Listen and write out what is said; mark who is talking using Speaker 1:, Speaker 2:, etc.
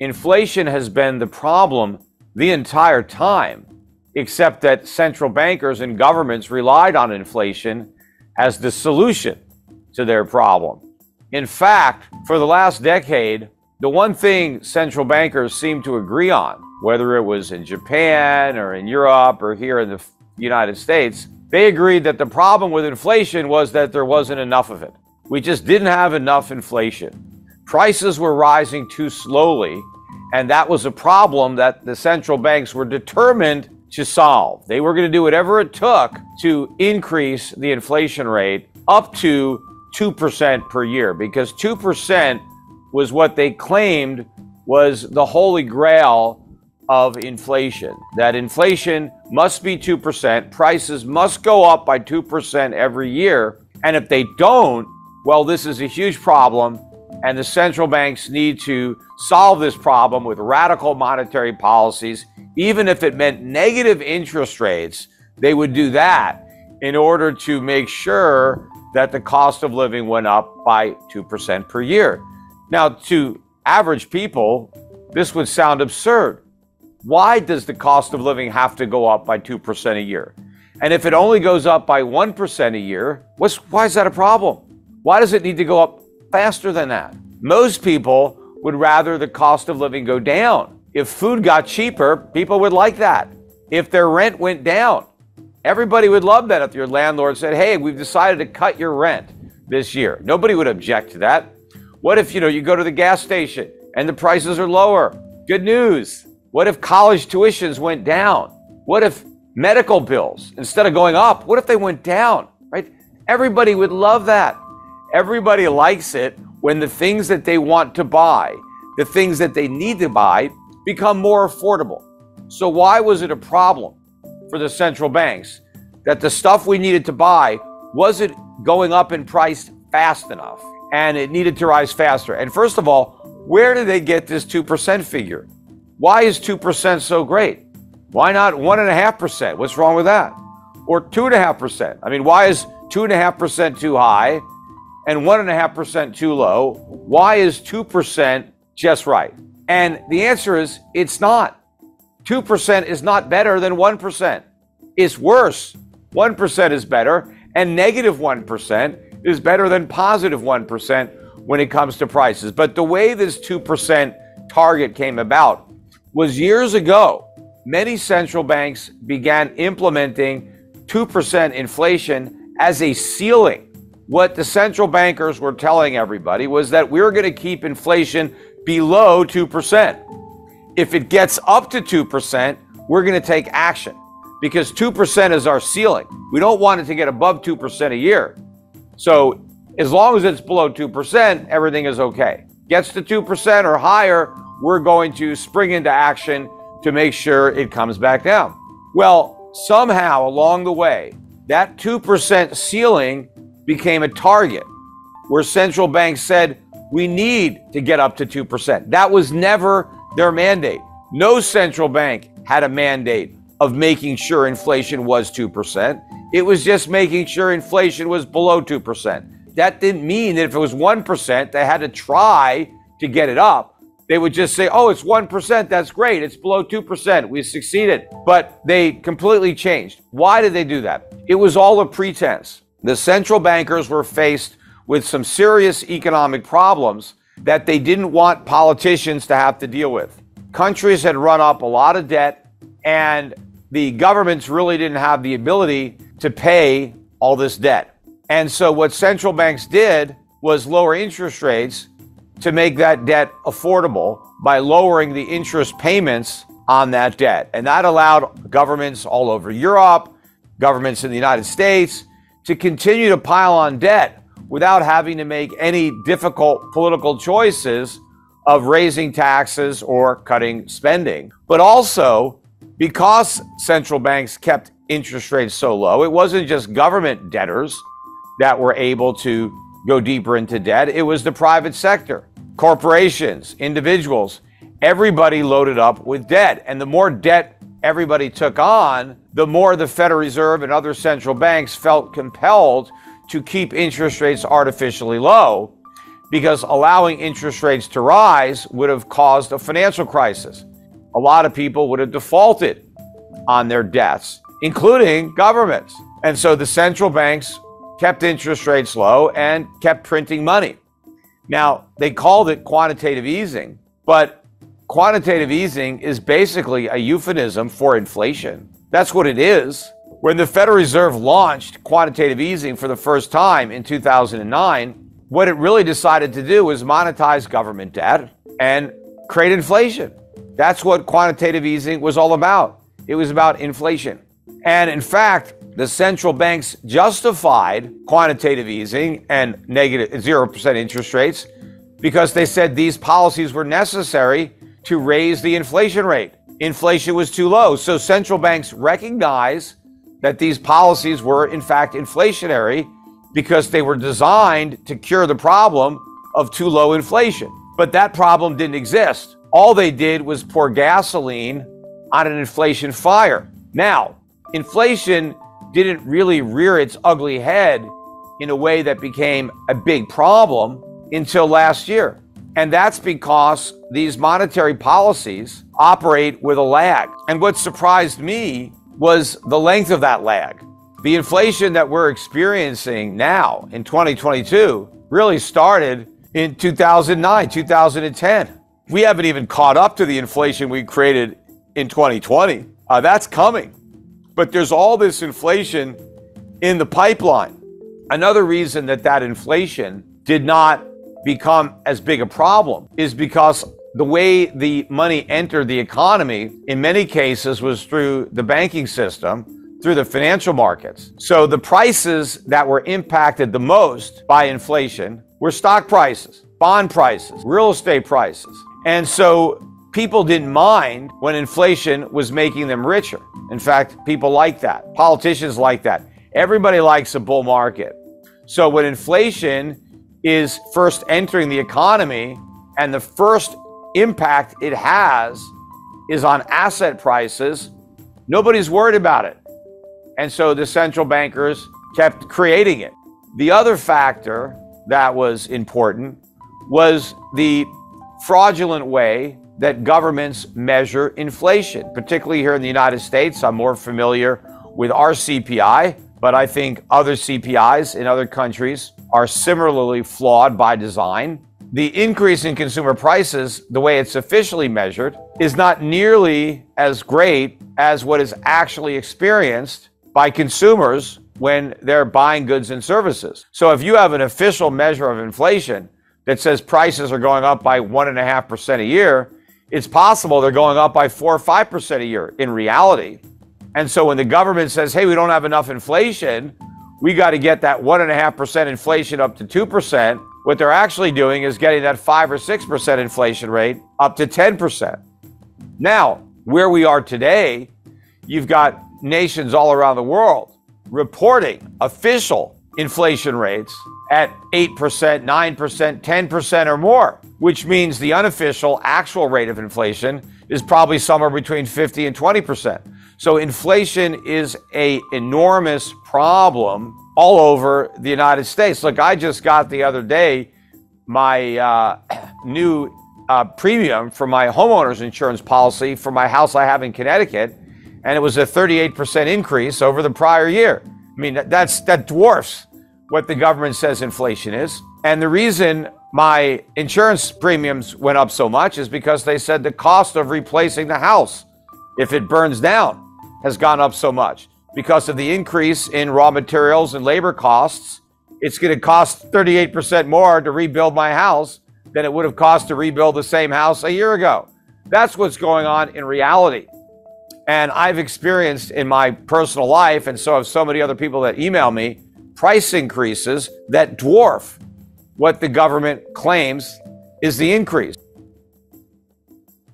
Speaker 1: inflation has been the problem the entire time, except that central bankers and governments relied on inflation as the solution to their problem. In fact, for the last decade, the one thing central bankers seemed to agree on, whether it was in Japan or in Europe or here in the United States, they agreed that the problem with inflation was that there wasn't enough of it. We just didn't have enough inflation. Prices were rising too slowly, and that was a problem that the central banks were determined to solve. They were going to do whatever it took to increase the inflation rate up to 2% per year, because 2% was what they claimed was the holy grail of inflation. That inflation must be 2%, prices must go up by 2% every year, and if they don't, well, this is a huge problem, and the central banks need to solve this problem with radical monetary policies. Even if it meant negative interest rates, they would do that in order to make sure that the cost of living went up by 2% per year. Now, to average people, this would sound absurd. Why does the cost of living have to go up by 2% a year? And if it only goes up by 1% a year, why is that a problem? Why does it need to go up faster than that? Most people would rather the cost of living go down. If food got cheaper, people would like that. If their rent went down, everybody would love that. If your landlord said, hey, we've decided to cut your rent this year, nobody would object to that. What if, you go to the gas station and the prices are lower? Good news. What if college tuitions went down? What if medical bills, instead of going up, what if they went down, right? Everybody would love that. Everybody likes it when the things that they want to buy, the things that they need to buy, become more affordable. So why was it a problem for the central banks that the stuff we needed to buy wasn't going up in price fast enough, and it needed to rise faster? And first of all, where did they get this 2% figure? Why is 2% so great? Why not 1.5%? What's wrong with that? Or 2.5%? I mean, why is 2.5% too high and 1.5% too low? Why is 2% just right? And the answer is, it's not. 2% is not better than 1%. It's worse. 1% is better, and negative 1% is better than positive 1% when it comes to prices. But the way this 2% target came about was years ago. Many central banks began implementing 2% inflation as a ceiling. What the central bankers were telling everybody was that we're going to keep inflation below 2%. If it gets up to 2%, we're going to take action, because 2% is our ceiling. We don't want it to get above 2% a year. So as long as it's below 2%, everything is okay. Gets to 2% or higher, we're going to spring into action to make sure it comes back down. Well, somehow along the way, that 2% ceiling became a target where central banks said, we need to get up to 2%. That was never their mandate. No central bank had a mandate of making sure inflation was 2%. It was just making sure inflation was below 2%. That didn't mean that if it was 1%, they had to try to get it up. They would just say, oh, it's 1%, that's great, it's below 2%, we succeeded. But they completely changed. Why did they do that? It was all a pretense. The central bankers were faced with some serious economic problems that they didn't want politicians to have to deal with. Countries had run up a lot of debt, and the governments really didn't have the ability to pay all this debt. And so what central banks did was lower interest rates to make that debt affordable by lowering the interest payments on that debt. And that allowed governments all over Europe, governments in the United States, to continue to pile on debt without having to make any difficult political choices of raising taxes or cutting spending. But also, because central banks kept interest rates so low, it wasn't just government debtors that were able to go deeper into debt. It was the private sector, corporations, individuals, everybody loaded up with debt. And the more debt everybody took on, the more the Federal Reserve and other central banks felt compelled to keep interest rates artificially low, because allowing interest rates to rise would have caused a financial crisis. A lot of people would have defaulted on their debts, including governments. And so the central banks kept interest rates low and kept printing money. Now, they called it quantitative easing, but quantitative easing is basically a euphemism for inflation. That's what it is. When the Federal Reserve launched quantitative easing for the first time in 2009, what it really decided to do was monetize government debt and create inflation. That's what quantitative easing was all about. It was about inflation. And in fact, the central banks justified quantitative easing and negative 0% interest rates because they said these policies were necessary to raise the inflation rate. Inflation was too low. So central banks recognize that these policies were in fact inflationary because they were designed to cure the problem of too low inflation. But that problem didn't exist. All they did was pour gasoline on an inflation fire. Now, inflation didn't really rear its ugly head in a way that became a big problem until last year. And that's because these monetary policies operate with a lag. And what surprised me was the length of that lag. The inflation that we're experiencing now in 2022 really started in 2009, 2010. We haven't even caught up to the inflation we created in 2020. That's coming. But there's all this inflation in the pipeline. Another reason that inflation did not become as big a problem is because the way the money entered the economy in many cases was through the banking system, through the financial markets. So the prices that were impacted the most by inflation were stock prices, bond prices, real estate prices. And so people didn't mind when inflation was making them richer. In fact, people like that. Politicians like that. Everybody likes a bull market. So when inflation is first entering the economy and the first impact it has is on asset prices, nobody's worried about it. And so the central bankers kept creating it. The other factor that was important was the fraudulent way that governments measure inflation, particularly here in the United States. I'm more familiar with our CPI, but I think other CPIs in other countries are similarly flawed by design. The increase in consumer prices, the way it's officially measured, is not nearly as great as what is actually experienced by consumers when they're buying goods and services. So if you have an official measure of inflation that says prices are going up by 1.5% a year, it's possible they're going up by 4 or 5% a year in reality. And so when the government says, hey, we don't have enough inflation, we got to get that 1.5% inflation up to 2%, what they're actually doing is getting that 5 or 6% inflation rate up to 10%. Now, where we are today, you've got nations all around the world reporting official inflation rates at 8%, 9%, 10% or more, which means the unofficial actual rate of inflation is probably somewhere between 50 and 20%. So inflation is an enormous problem all over the United States. Look, I just got the other day my new premium for my homeowner's insurance policy for my house I have in Connecticut, and it was a 38% increase over the prior year. I mean, that dwarfs what the government says inflation is. And the reason my insurance premiums went up so much is because they said the cost of replacing the house, if it burns down, has gone up so much. Because of the increase in raw materials and labor costs, it's going to cost 38% more to rebuild my house than it would have cost to rebuild the same house a year ago. That's what's going on in reality. And I've experienced in my personal life, and so have so many other people that email me, price increases that dwarf what the government claims is the increase.